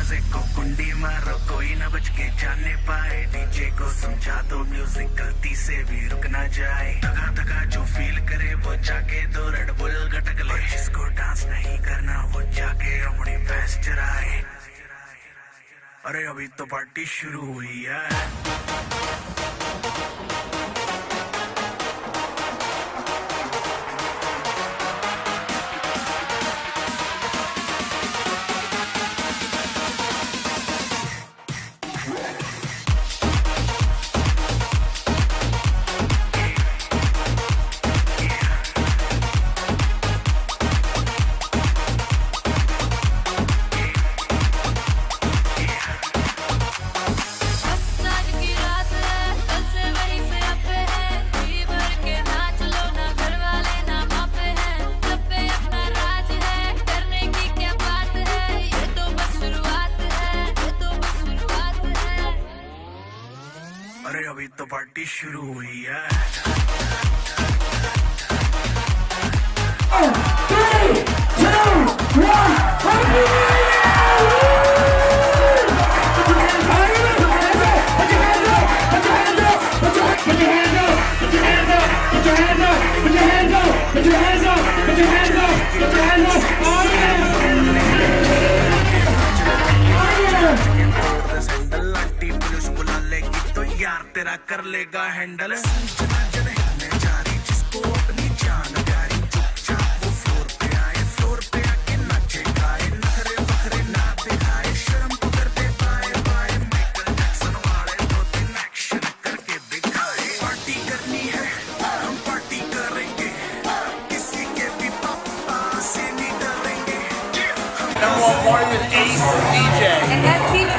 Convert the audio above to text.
दरवाजे को कुंडी मारो, कोई ना बच के जाने पाए। डीजे को समझा दो म्यूजिक गलती से भी रुक ना जाए। थका थका जो फील करे वो जाके दो रेड बुल गटक ले। जिसको डांस नहीं करना वो जाके अपनी भैंस चराए। अरे अभी तो पार्टी शुरू हुई है। अरे अभी तो पार्टी शुरू हुई है। यार तेरा कर लेगा हैंडल। जिसको अपनी जान प्यारी, चुपचाप वो फ्लोर पे आए, फ्लोर पे आके नाचे गाए, नखरे बखरे ना दिखाए, शर्म तो कर दे बाय बाय। माइकल जैक्सन वाले दो तीन एक्शन करके दिखाए। पार्टी करनी है हम पार्टी करेंगे, किसी के भी पापा से नहीं डरेंगे। Number one party with Ace DJ. And that's